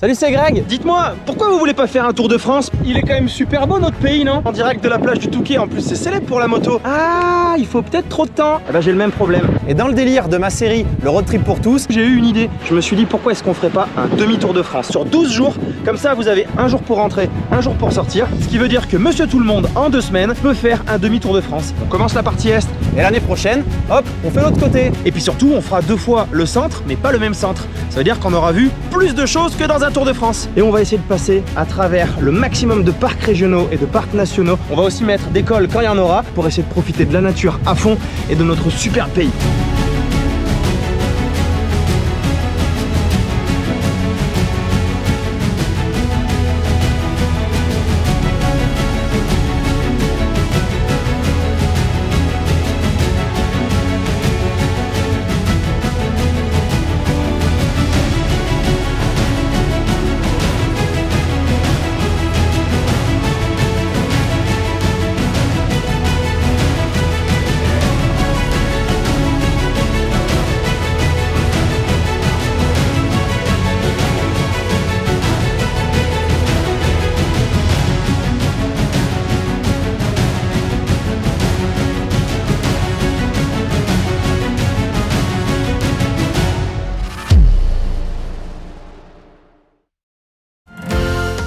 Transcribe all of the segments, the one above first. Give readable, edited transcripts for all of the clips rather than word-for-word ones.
Salut, c'est Greg. Dites-moi, pourquoi vous voulez pas faire un tour de France? Il est quand même super beau notre pays, non? En direct de la plage du Touquet, en plus c'est célèbre pour la moto. Ah, il faut peut-être trop de temps. Eh ben j'ai le même problème. Et dans le délire de ma série Le Road Trip pour tous, J'ai eu une idée. Je me suis dit pourquoi est-ce qu'on ferait pas un demi-tour de France sur 12 jours? Comme ça vous avez un jour pour rentrer, un jour pour sortir. Ce qui veut dire que Monsieur Tout le Monde en 2 semaines peut faire un demi-tour de France. On commence la partie Est. et l'année prochaine, hop, on fait l'autre côté. Et puis surtout on fera 2 fois le centre, mais pas le même centre. Ça veut dire qu'on aura vu plus de choses que dans un Tour de France. Et on va essayer de passer à travers le maximum de parcs régionaux et de parcs nationaux. On va aussi mettre des cols quand il y en aura pour essayer de profiter de la nature à fond et de notre super pays.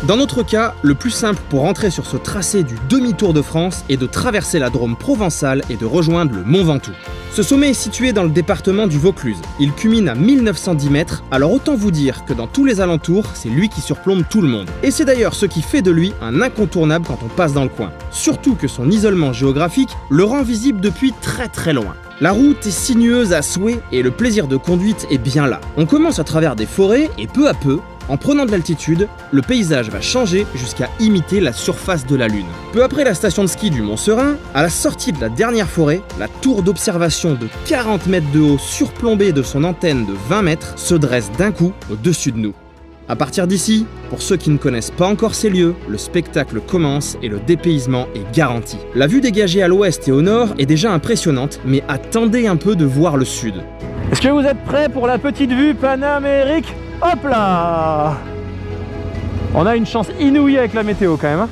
Dans notre cas, le plus simple pour rentrer sur ce tracé du demi-tour de France est de traverser la Drôme provençale et de rejoindre le Mont Ventoux. Ce sommet est situé dans le département du Vaucluse. Il culmine à 1910 mètres, alors autant vous dire que dans tous les alentours, c'est lui qui surplombe tout le monde. Et c'est d'ailleurs ce qui fait de lui un incontournable quand on passe dans le coin. Surtout que son isolement géographique le rend visible depuis très loin. La route est sinueuse à souhait et le plaisir de conduite est bien là. On commence à travers des forêts et peu à peu, en prenant de l'altitude, le paysage va changer jusqu'à imiter la surface de la Lune. Peu après la station de ski du Mont Serein, à la sortie de la dernière forêt, la tour d'observation de 40 mètres de haut surplombée de son antenne de 20 mètres se dresse d'un coup au-dessus de nous. À partir d'ici, pour ceux qui ne connaissent pas encore ces lieux, le spectacle commence et le dépaysement est garanti. La vue dégagée à l'ouest et au nord est déjà impressionnante, mais attendez un peu de voir le sud. Est-ce que vous êtes prêts pour la petite vue panamérique? Hop là! On a une chance inouïe avec la météo quand même, hein.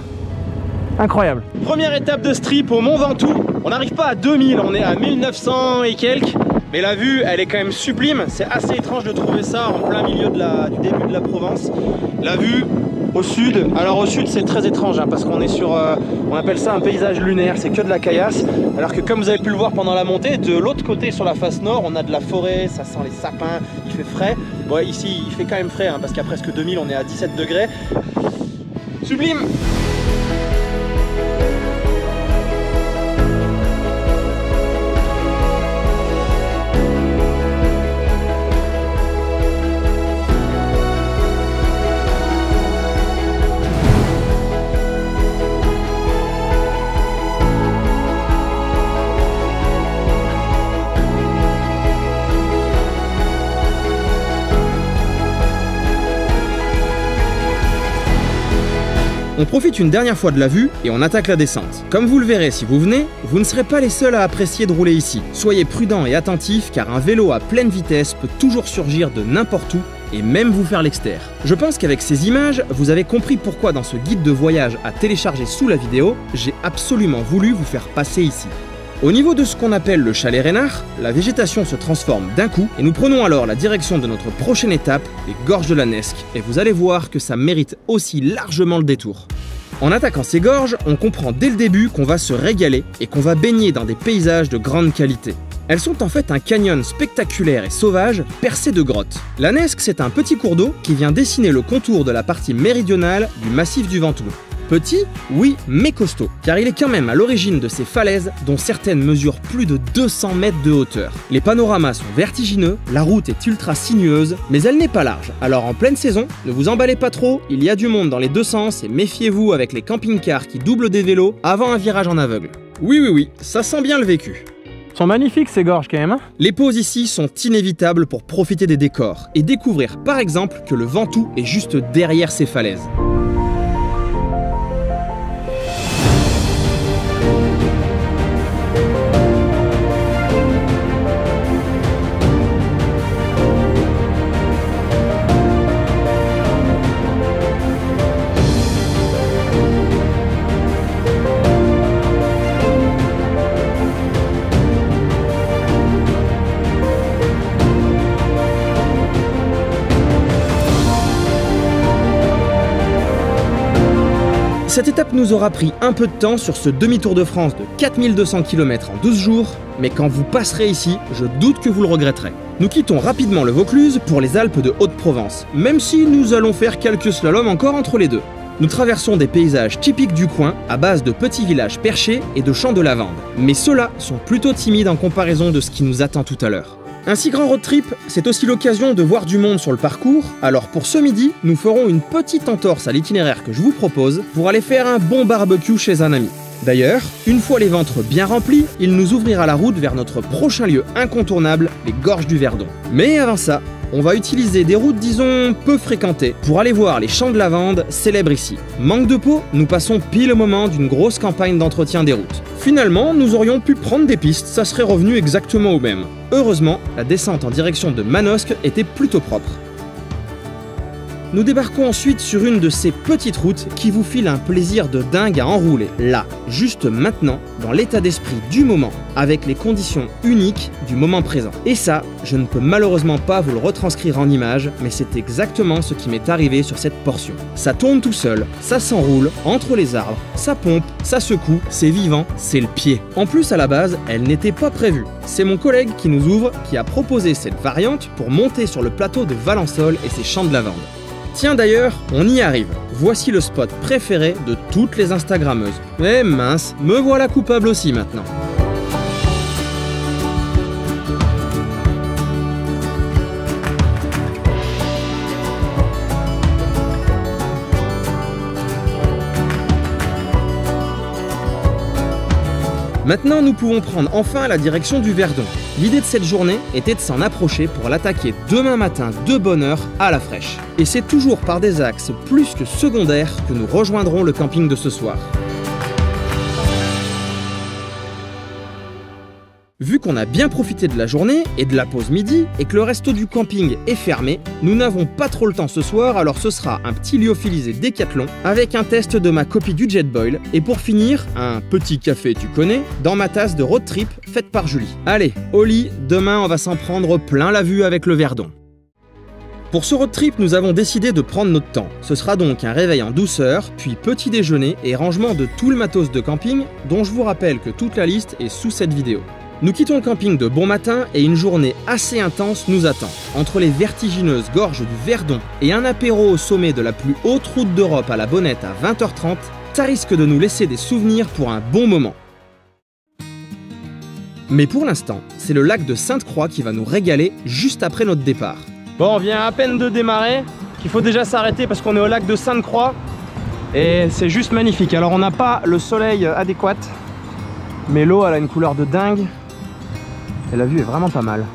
Incroyable. Première étape de ce trip au Mont Ventoux. On n'arrive pas à 2000, on est à 1900 et quelques. Mais la vue, elle est quand même sublime. C'est assez étrange de trouver ça en plein milieu du début de la Provence. La vue au sud, alors au sud c'est très étrange hein, parce qu'on est sur, on appelle ça un paysage lunaire, c'est que de la caillasse. Alors que comme vous avez pu le voir pendant la montée, de l'autre côté sur la face nord, on a de la forêt, ça sent les sapins, il fait frais. Bon ici il fait quand même frais hein, parce qu'à presque 2000 on est à 17 degrés. Sublime! On profite une dernière fois de la vue et on attaque la descente. Comme vous le verrez si vous venez, vous ne serez pas les seuls à apprécier de rouler ici. Soyez prudents et attentifs car un vélo à pleine vitesse peut toujours surgir de n'importe où et même vous faire l'extérieur. Je pense qu'avec ces images, vous avez compris pourquoi dans ce guide de voyage à télécharger sous la vidéo, j'ai absolument voulu vous faire passer ici. Au niveau de ce qu'on appelle le chalet Reynard, la végétation se transforme d'un coup et nous prenons alors la direction de notre prochaine étape, les gorges de la Nesque, et vous allez voir que ça mérite aussi largement le détour. En attaquant ces gorges, on comprend dès le début qu'on va se régaler et qu'on va baigner dans des paysages de grande qualité. Elles sont en fait un canyon spectaculaire et sauvage percé de grottes. La Nesque, c'est un petit cours d'eau qui vient dessiner le contour de la partie méridionale du massif du Ventoux. Petit, oui, mais costaud, car il est quand même à l'origine de ces falaises dont certaines mesurent plus de 200 mètres de hauteur. Les panoramas sont vertigineux, la route est ultra sinueuse, mais elle n'est pas large. Alors en pleine saison, ne vous emballez pas trop, il y a du monde dans les deux sens et méfiez-vous avec les camping-cars qui doublent des vélos avant un virage en aveugle. Oui, ça sent bien le vécu. sont magnifiques ces gorges quand même. Les pauses ici sont inévitables pour profiter des décors et découvrir par exemple que le Ventoux est juste derrière ces falaises. Cette étape nous aura pris un peu de temps sur ce demi-tour de France de 4200 km en 12 jours, mais quand vous passerez ici, je doute que vous le regretterez. Nous quittons rapidement le Vaucluse pour les Alpes de Haute-Provence, même si nous allons faire quelques slaloms encore entre les deux. Nous traversons des paysages typiques du coin, à base de petits villages perchés et de champs de lavande. Mais ceux-là sont plutôt timides en comparaison de ce qui nous attend tout à l'heure. Un si grand road trip, c'est aussi l'occasion de voir du monde sur le parcours, alors pour ce midi, nous ferons une petite entorse à l'itinéraire que je vous propose pour aller faire un bon barbecue chez un ami. D'ailleurs, une fois les ventres bien remplis, il nous ouvrira la route vers notre prochain lieu incontournable, les Gorges du Verdon. Mais avant ça, on va utiliser des routes, disons, peu fréquentées pour aller voir les champs de lavande célèbres ici. Manque de peau, nous passons pile au moment d'une grosse campagne d'entretien des routes. Finalement, nous aurions pu prendre des pistes, ça serait revenu exactement au même. Heureusement, la descente en direction de Manosque était plutôt propre. Nous débarquons ensuite sur une de ces petites routes qui vous filent un plaisir de dingue à enrouler. Là, juste maintenant, dans l'état d'esprit du moment, avec les conditions uniques du moment présent. Et ça, je ne peux malheureusement pas vous le retranscrire en images, mais c'est exactement ce qui m'est arrivé sur cette portion. Ça tourne tout seul, ça s'enroule entre les arbres, ça pompe, ça secoue, c'est vivant, c'est le pied. En plus, à la base, elle n'était pas prévue. C'est mon collègue qui nous ouvre qui a proposé cette variante pour monter sur le plateau de Valençol et ses champs de lavande. Tiens d'ailleurs, on y arrive. Voici le spot préféré de toutes les Instagrammeuses. Eh mince, me voilà coupable aussi maintenant. Maintenant, nous pouvons prendre enfin la direction du Verdon. L'idée de cette journée était de s'en approcher pour l'attaquer demain matin de bonne heure à la fraîche. Et c'est toujours par des axes plus que secondaires que nous rejoindrons le camping de ce soir. Vu qu'on a bien profité de la journée et de la pause midi et que le resto du camping est fermé, nous n'avons pas trop le temps ce soir, alors ce sera un petit lyophilisé Décathlon avec un test de ma copie du Jetboil et pour finir, un petit café tu connais, dans ma tasse de road trip faite par Julie. Allez, au lit, demain on va s'en prendre plein la vue avec le Verdon. Pour ce road trip, nous avons décidé de prendre notre temps. Ce sera donc un réveil en douceur, puis petit déjeuner et rangement de tout le matos de camping, dont je vous rappelle que toute la liste est sous cette vidéo. Nous quittons le camping de bon matin et une journée assez intense nous attend. Entre les vertigineuses gorges du Verdon et un apéro au sommet de la plus haute route d'Europe à la Bonnette à 20h30, ça risque de nous laisser des souvenirs pour un bon moment. Mais pour l'instant, c'est le lac de Sainte-Croix qui va nous régaler juste après notre départ. Bon, on vient à peine de démarrer, qu'il faut déjà s'arrêter parce qu'on est au lac de Sainte-Croix et c'est juste magnifique. Alors on n'a pas le soleil adéquat, mais l'eau elle a une couleur de dingue. Et la vue est vraiment pas mal.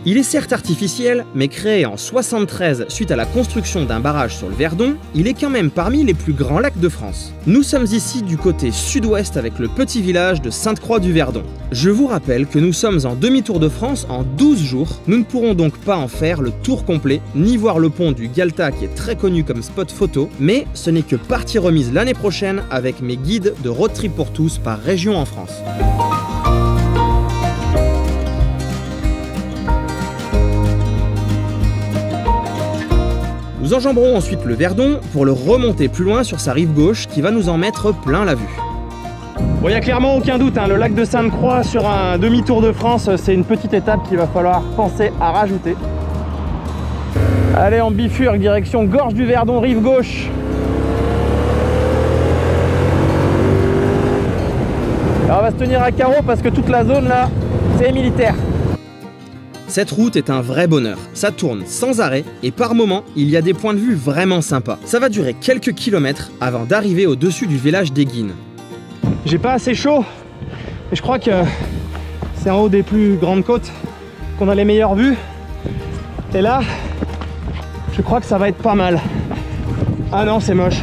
Il est certes artificiel, mais créé en 73 suite à la construction d'un barrage sur le Verdon, il est quand même parmi les plus grands lacs de France. Nous sommes ici du côté sud-ouest avec le petit village de Sainte-Croix-du-Verdon. Je vous rappelle que nous sommes en demi-tour de France en 12 jours. Nous ne pourrons donc pas en faire le tour complet, ni voir le pont du Galta qui est très connu comme spot photo, mais ce n'est que partie remise l'année prochaine avec mes guides de road trip pour tous par région en France. Nous enjamberons ensuite le Verdon pour le remonter plus loin sur sa rive gauche qui va nous en mettre plein la vue. Bon, il n'y a clairement aucun doute, hein, le lac de Sainte-Croix sur un demi-tour de France, c'est une petite étape qu'il va falloir penser à rajouter. Allez, on bifurque direction Gorge du Verdon, rive gauche. Alors, on va se tenir à carreau parce que toute la zone là, c'est militaire. Cette route est un vrai bonheur, ça tourne sans arrêt et par moments, il y a des points de vue vraiment sympas. Ça va durer quelques kilomètres avant d'arriver au-dessus du village d'Eguines. J'ai pas assez chaud et je crois que c'est en haut des plus grandes côtes qu'on a les meilleures vues. Et là, je crois que ça va être pas mal. Ah non, c'est moche.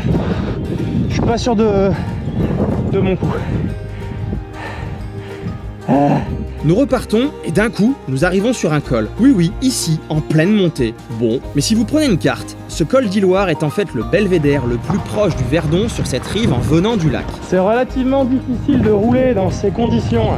Je suis pas sûr de mon coup. Nous repartons et d'un coup, nous arrivons sur un col. Oui, ici, en pleine montée. Bon, mais si vous prenez une carte, ce col d'Illoire est en fait le belvédère le plus proche du Verdon sur cette rive en venant du lac. C'est relativement difficile de rouler dans ces conditions.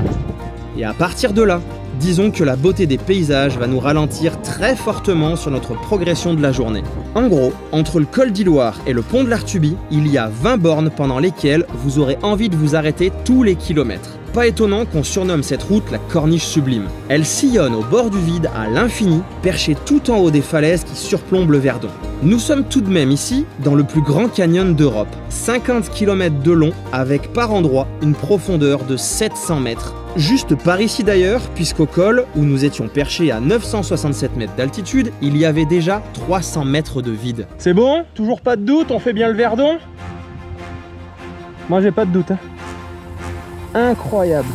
Et à partir de là, Disons que la beauté des paysages va nous ralentir très fortement sur notre progression de la journée. En gros, entre le col d'Iloire et le pont de l'Artuby, il y a 20 bornes pendant lesquelles vous aurez envie de vous arrêter tous les kilomètres. Pas étonnant qu'on surnomme cette route la corniche sublime. Elle sillonne au bord du vide à l'infini, perchée tout en haut des falaises qui surplombent le Verdon. Nous sommes tout de même ici dans le plus grand canyon d'Europe, 50 km de long avec par endroits une profondeur de 700 mètres. Juste par ici d'ailleurs, puisqu'au col, où nous étions perchés à 967 mètres d'altitude, il y avait déjà 300 mètres de vide. C'est bon? Toujours pas de doute? On fait bien le Verdon? Moi j'ai pas de doute. Incroyable.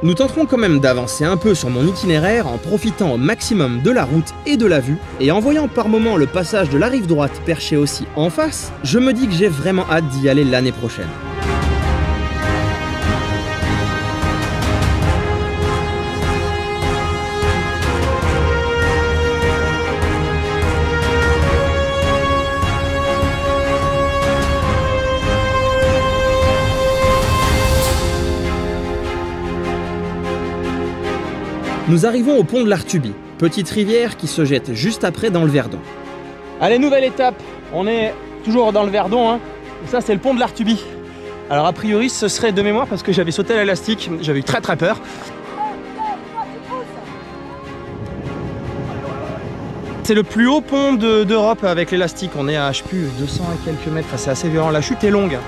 Nous tenterons quand même d'avancer un peu sur mon itinéraire en profitant au maximum de la route et de la vue, et en voyant par moments le passage de la rive droite perché aussi en face, je me dis que j'ai vraiment hâte d'y aller l'année prochaine. Nous arrivons au pont de l'Artuby, petite rivière qui se jette juste après dans le Verdon. Allez, nouvelle étape. On est toujours dans le Verdon, hein. Et ça, c'est le pont de l'Artuby. Alors, a priori, ce serait de mémoire parce que j'avais sauté à l'élastique. J'avais eu très peur. C'est le plus haut pont d'Europe avec l'élastique. On est à, je sais plus, 200 et quelques mètres. Enfin, c'est assez violent. La chute est longue.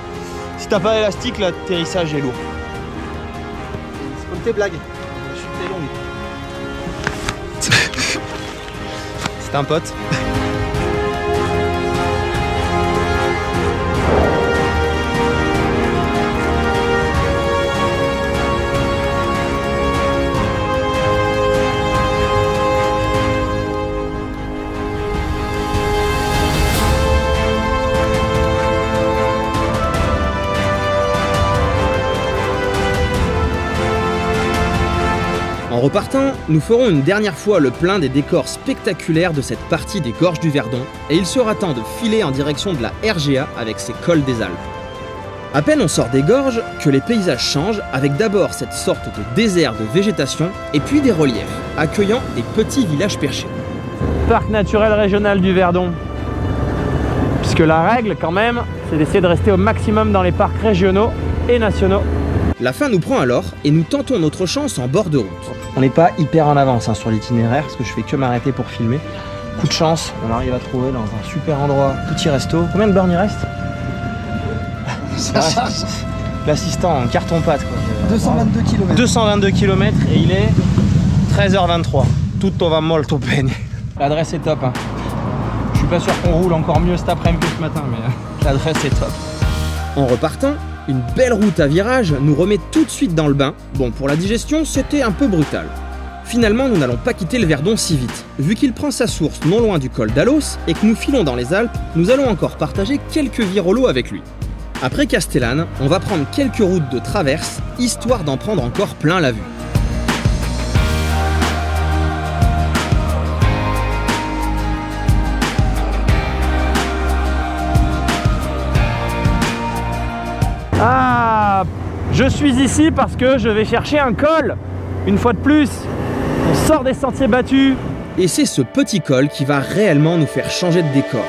Si t'as pas d'élastique, l'atterrissage est lourd. C'est comme tes blagues. La chute est longue. C'est un pote. En repartant, nous ferons une dernière fois le plein des décors spectaculaires de cette partie des gorges du Verdon, et il sera temps de filer en direction de la RGA avec ses cols des Alpes. À peine on sort des gorges que les paysages changent, avec d'abord cette sorte de désert de végétation, et puis des reliefs, accueillant des petits villages perchés. Parc naturel régional du Verdon. Puisque la règle, quand même, c'est d'essayer de rester au maximum dans les parcs régionaux et nationaux. La fin nous prend alors, et nous tentons notre chance en bord de route. On n'est pas hyper en avance sur l'itinéraire, parce que je fais que m'arrêter pour filmer. Coup de chance, on arrive à trouver dans un super endroit, petit resto. Combien de bornes il reste? L'assistant en carton-pâte, quoi. 222 km. 222 km et il est 13h23. Tutto va molto bene. L'adresse est top, hein. Je suis pas sûr qu'on roule encore mieux cet après-midi que ce matin, mais l'adresse est top. En repartant, une belle route à virage nous remet tout de suite dans le bain. Bon, pour la digestion, c'était un peu brutal. Finalement, nous n'allons pas quitter le Verdon si vite. Vu qu'il prend sa source non loin du col d'Alos et que nous filons dans les Alpes, nous allons encore partager quelques virolos avec lui. Après Castellane, on va prendre quelques routes de traverse, histoire d'en prendre encore plein la vue. Ah, je suis ici parce que je vais chercher un col. Une fois de plus, on sort des sentiers battus. Et c'est ce petit col qui va réellement nous faire changer de décor.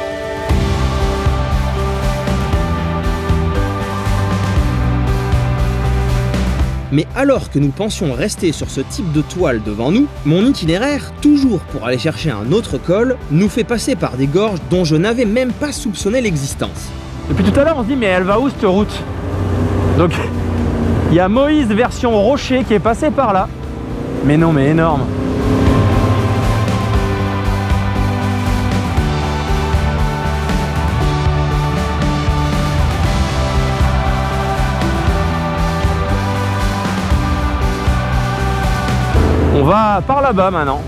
Mais alors que nous pensions rester sur ce type de toile devant nous, mon itinéraire, toujours pour aller chercher un autre col, nous fait passer par des gorges dont je n'avais même pas soupçonné l'existence. Depuis tout à l'heure, on se dit, mais elle va où cette route? Donc, il y a Moïse version rocher qui est passé par là. Mais non, mais énorme. On va par là-bas maintenant.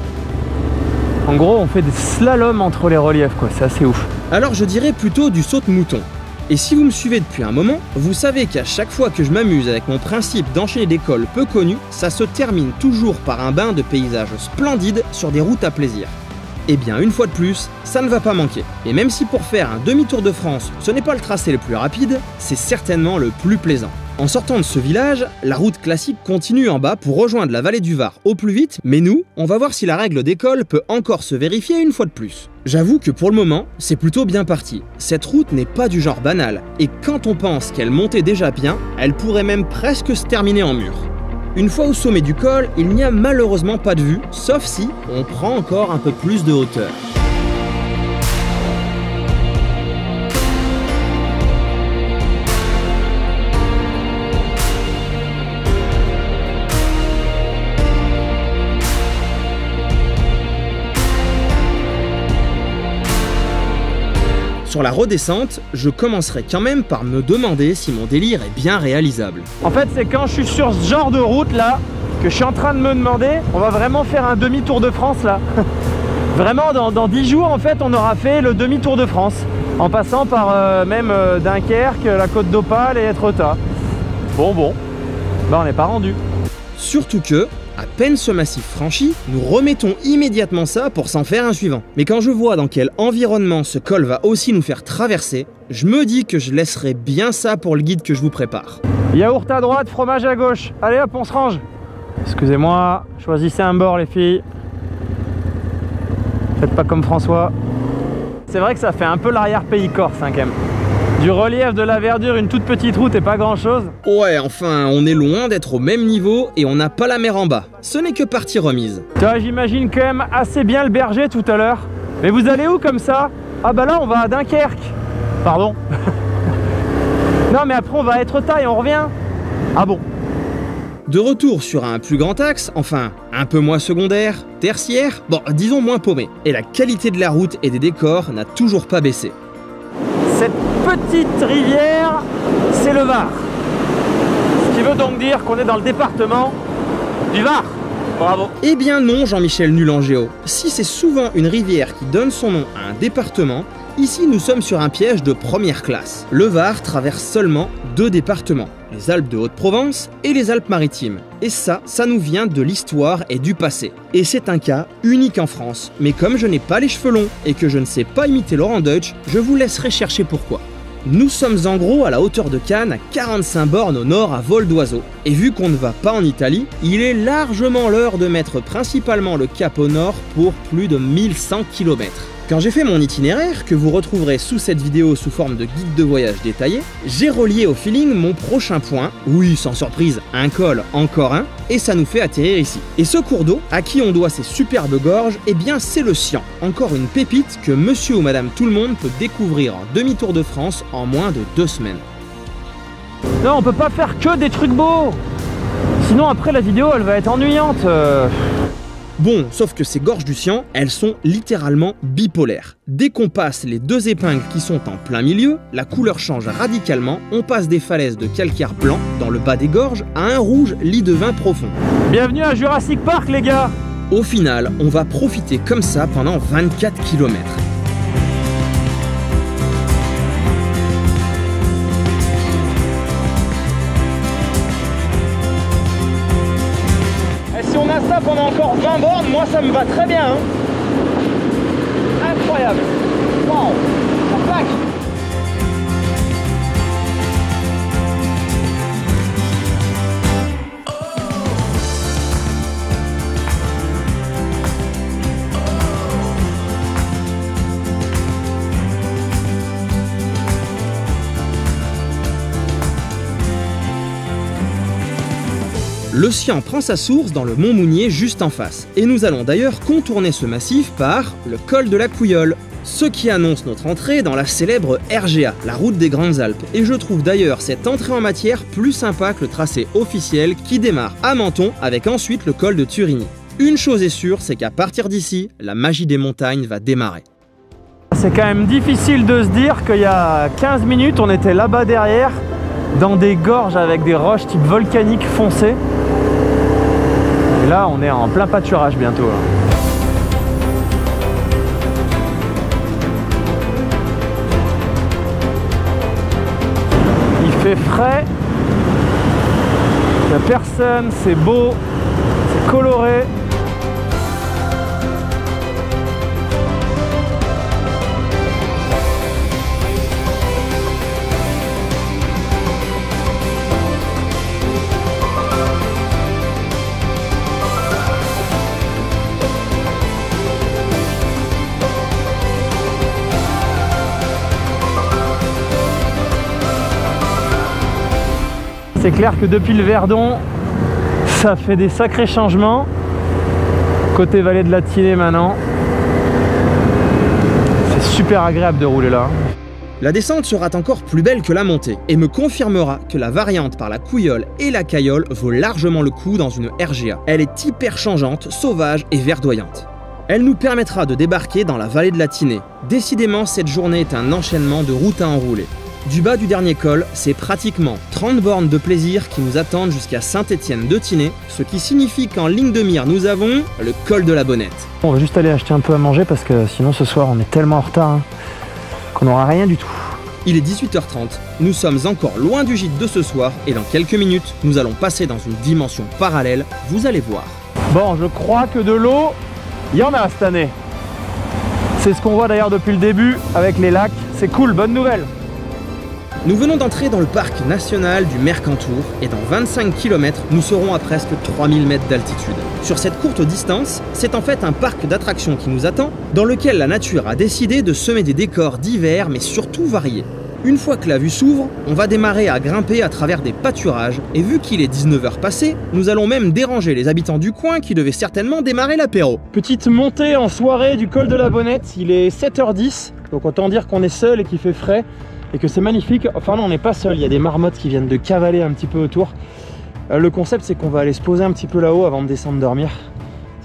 En gros, on fait des slaloms entre les reliefs, quoi. C'est assez ouf. Alors je dirais plutôt du saute-mouton. Et si vous me suivez depuis un moment, vous savez qu'à chaque fois que je m'amuse avec mon principe d'enchaîner des cols peu connus, ça se termine toujours par un bain de paysages splendides sur des routes à plaisir. Eh bien, une fois de plus, ça ne va pas manquer. Et même si pour faire un demi-tour de France, ce n'est pas le tracé le plus rapide, c'est certainement le plus plaisant. En sortant de ce village, la route classique continue en bas pour rejoindre la vallée du Var au plus vite, mais nous, on va voir si la règle des cols peut encore se vérifier une fois de plus. J'avoue que pour le moment, c'est plutôt bien parti. Cette route n'est pas du genre banal, et quand on pense qu'elle montait déjà bien, elle pourrait même presque se terminer en mur. Une fois au sommet du col, il n'y a malheureusement pas de vue, sauf si on prend encore un peu plus de hauteur. Sur la redescente, je commencerai quand même par me demander si mon délire est bien réalisable. En fait, c'est quand je suis sur ce genre de route là que je suis en train de me demander, on va vraiment faire un demi-tour de France là. Vraiment, dans 10 jours, en fait, on aura fait le demi-tour de France, en passant par même Dunkerque, la Côte d'Opale et Etretat. Bon, bah on n'est pas rendu. Surtout que, à peine ce massif franchi, nous remettons immédiatement ça pour s'en faire un suivant. Mais quand je vois dans quel environnement ce col va aussi nous faire traverser, je me dis que je laisserai bien ça pour le guide que je vous prépare. Yaourt à droite, fromage à gauche. Allez hop, on se range. Excusez-moi, choisissez un bord les filles. Faites pas comme François. C'est vrai que ça fait un peu l'arrière-pays corse hein, quand même. Du relief, de la verdure, une toute petite route et pas grand chose. Ouais, enfin, on est loin d'être au même niveau et on n'a pas la mer en bas. Ce n'est que partie remise. J'imagine quand même assez bien le berger tout à l'heure. Mais vous allez où comme ça? Ah bah là, on va à Dunkerque. Pardon. Non mais après on va à Etretat et on revient. Ah bon? De retour sur un plus grand axe, enfin, un peu moins secondaire, tertiaire, bon, disons moins paumé. Et la qualité de la route et des décors n'a toujours pas baissé. Cette petite rivière, c'est le Var. Ce qui veut donc dire qu'on est dans le département du Var. Bravo. Eh bien non, Jean-Michel nul en géo. Si c'est souvent une rivière qui donne son nom à un département, ici nous sommes sur un piège de première classe. Le Var traverse seulement 2 départements, les Alpes de Haute-Provence et les Alpes-Maritimes. Et ça nous vient de l'histoire et du passé. Et c'est un cas unique en France. Mais comme je n'ai pas les cheveux longs et que je ne sais pas imiter Laurent Deutsch, je vous laisserai chercher pourquoi. Nous sommes en gros à la hauteur de Cannes, à 45 bornes au nord à vol d'oiseau. Et vu qu'on ne va pas en Italie, il est largement l'heure de mettre principalement le cap au nord pour plus de 1100 km. Quand j'ai fait mon itinéraire, que vous retrouverez sous cette vidéo sous forme de guide de voyage détaillé, j'ai relié au feeling mon prochain point, oui sans surprise, un col, encore un, et ça nous fait atterrir ici. Et ce cours d'eau, à qui on doit ces superbes gorges, eh bien c'est le Sian, encore une pépite que monsieur ou madame tout le monde peut découvrir en demi-tour de France en moins de 2 semaines. Non, on peut pas faire que des trucs beaux. Sinon après la vidéo elle va être ennuyante. Bon, sauf que ces gorges du Sian, elles sont littéralement bipolaires. Dès qu'on passe les 2 épingles qui sont en plein milieu, la couleur change radicalement, on passe des falaises de calcaire blanc dans le bas des gorges à un rouge lit de vin profond. Bienvenue à Jurassic Park les gars. Au final, on va profiter comme ça pendant 24 km. Si on a ça pendant encore 20 bornes, moi ça me va très bien hein. Incroyable. Wow, ça plaque. Le Sian prend sa source dans le Mont Mounier juste en face. Et nous allons d'ailleurs contourner ce massif par le col de la Couilleule, ce qui annonce notre entrée dans la célèbre RGA, la route des Grandes Alpes. Et je trouve d'ailleurs cette entrée en matière plus sympa que le tracé officiel qui démarre à Menton avec ensuite le col de Turigny. Une chose est sûre, c'est qu'à partir d'ici, la magie des montagnes va démarrer. C'est quand même difficile de se dire qu'il y a 15 minutes, on était là-bas derrière, dans des gorges avec des roches type volcaniques foncées. Et là, on est en plein pâturage bientôt. fait frais, il n'y a personne, c'est beau, c'est coloré. C'est clair que depuis le Verdon, ça fait des sacrés changements. Côté vallée de la Tinée maintenant. C'est super agréable de rouler là. La descente sera encore plus belle que la montée et me confirmera que la variante par la Couilleule et la Cayolle vaut largement le coup dans une RGA. Elle est hyper changeante, sauvage et verdoyante. Elle nous permettra de débarquer dans la vallée de la Tinée. Décidément, cette journée est un enchaînement de routes à enrouler. Du bas du dernier col, c'est pratiquement 30 bornes de plaisir qui nous attendent jusqu'à Saint-Étienne-de-Tinée, ce qui signifie qu'en ligne de mire, nous avons le col de la Bonnette. On va juste aller acheter un peu à manger parce que sinon ce soir on est tellement en retard qu'on n'aura rien du tout. Il est 18h30, nous sommes encore loin du gîte de ce soir et dans quelques minutes, nous allons passer dans une dimension parallèle, vous allez voir. Bon, je crois que de l'eau, il y en a cette année. C'est ce qu'on voit d'ailleurs depuis le début avec les lacs, c'est cool, bonne nouvelle. Nous venons d'entrer dans le parc national du Mercantour et dans 25 km, nous serons à presque 3000 mètres d'altitude. Sur cette courte distance, c'est en fait un parc d'attractions qui nous attend, dans lequel la nature a décidé de semer des décors divers mais surtout variés. Une fois que la vue s'ouvre, on va démarrer à grimper à travers des pâturages et vu qu'il est 19h passé, nous allons même déranger les habitants du coin qui devaient certainement démarrer l'apéro. Petite montée en soirée du col de la Bonnette, il est 7h10, donc autant dire qu'on est seul et qu'il fait frais. Et que c'est magnifique. Enfin non, on n'est pas seul, il y a des marmottes qui viennent de cavaler un petit peu autour. Le concept c'est qu'on va aller se poser un petit peu là-haut avant de descendre dormir.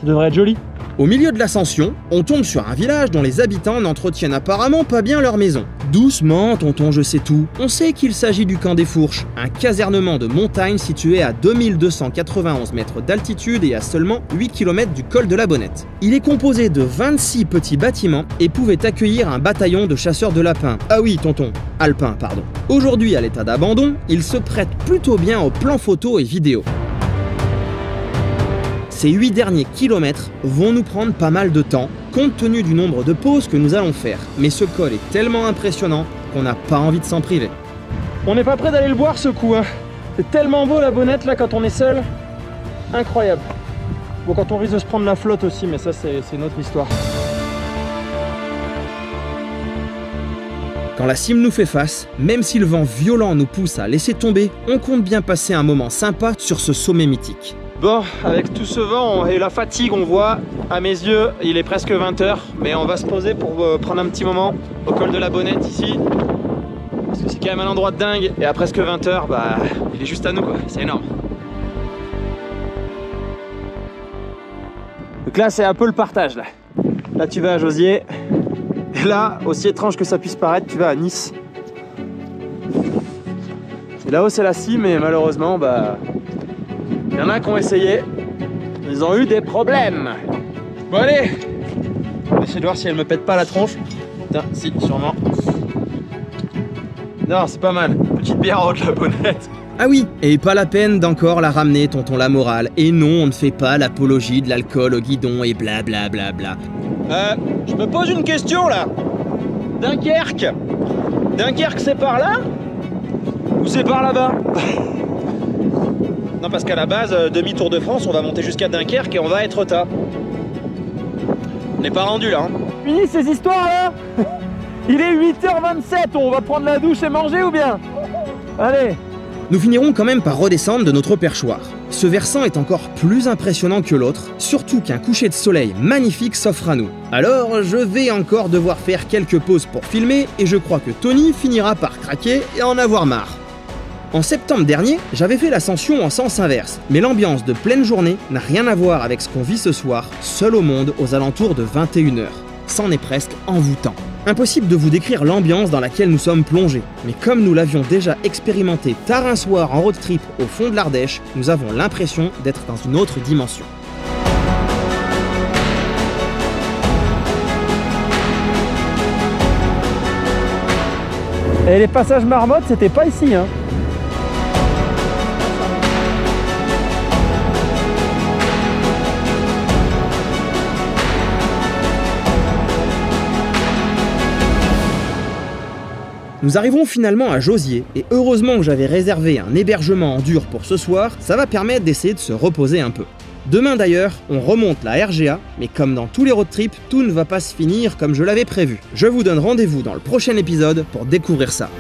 Ça devrait être joli. Au milieu de l'ascension, on tombe sur un village dont les habitants n'entretiennent apparemment pas bien leur maison. Doucement, tonton je sais tout. On sait qu'il s'agit du camp des Fourches, un casernement de montagne situé à 2291 mètres d'altitude et à seulement 8 km du col de la Bonnette. Il est composé de 26 petits bâtiments et pouvait accueillir un bataillon de chasseurs de lapins. Ah oui, tonton, alpins, pardon. Aujourd'hui à l'état d'abandon, il se prête plutôt bien aux plans photos et vidéos. Ces 8 derniers kilomètres vont nous prendre pas mal de temps, compte tenu du nombre de pauses que nous allons faire. Mais ce col est tellement impressionnant qu'on n'a pas envie de s'en priver. On n'est pas prêt d'aller le boire ce coup, hein. C'est tellement beau la Bonnette là quand on est seul. Incroyable. Bon, quand on risque de se prendre la flotte aussi, mais ça c'est notre histoire. Quand la cime nous fait face, même si le vent violent nous pousse à laisser tomber, on compte bien passer un moment sympa sur ce sommet mythique. Bon, avec tout ce vent et la fatigue, on voit, à mes yeux, il est presque 20h, mais on va se poser pour prendre un petit moment au col de la Bonnette ici, parce que c'est quand même un endroit de dingue, et à presque 20h, bah, il est juste à nous, quoi, c'est énorme. Donc là, c'est un peu le partage, là. Là, tu vas à Josier, et là, aussi étrange que ça puisse paraître, tu vas à Nice. Et là-haut, c'est la cime, et malheureusement, bah... il y en a qui ont essayé, ils ont eu des problèmes. Bon allez, on va essayer de voir si elle me pète pas la tronche. Putain, si, sûrement. Non, c'est pas mal. Petite bière haute la Bonnette. Ah oui, et pas la peine d'encore la ramener, tonton la morale. Et non, on ne fait pas l'apologie de l'alcool au guidon et blablabla. Je me pose une question là. Dunkerque. Dunkerque c'est par là ou c'est par là-bas? Non, parce qu'à la base, demi-tour de France, on va monter jusqu'à Dunkerque et on va être au tas. On n'est pas rendu là. Hein. Fini ces histoires là. Il est 8h27, on va prendre la douche et manger ou bien? Allez. Nous finirons quand même par redescendre de notre perchoir. Ce versant est encore plus impressionnant que l'autre, surtout qu'un coucher de soleil magnifique s'offre à nous. Alors, je vais encore devoir faire quelques pauses pour filmer et je crois que Tony finira par craquer et en avoir marre. En septembre dernier, j'avais fait l'ascension en sens inverse, mais l'ambiance de pleine journée n'a rien à voir avec ce qu'on vit ce soir, seul au monde aux alentours de 21h. C'en est presque envoûtant. Impossible de vous décrire l'ambiance dans laquelle nous sommes plongés, mais comme nous l'avions déjà expérimenté tard un soir en road trip au fond de l'Ardèche, nous avons l'impression d'être dans une autre dimension. Et les passages marmottes, c'était pas ici, hein. Nous arrivons finalement à Josier, et heureusement que j'avais réservé un hébergement en dur pour ce soir, ça va permettre d'essayer de se reposer un peu. Demain d'ailleurs, on remonte la RGA, mais comme dans tous les road trips, tout ne va pas se finir comme je l'avais prévu. Je vous donne rendez-vous dans le prochain épisode pour découvrir ça.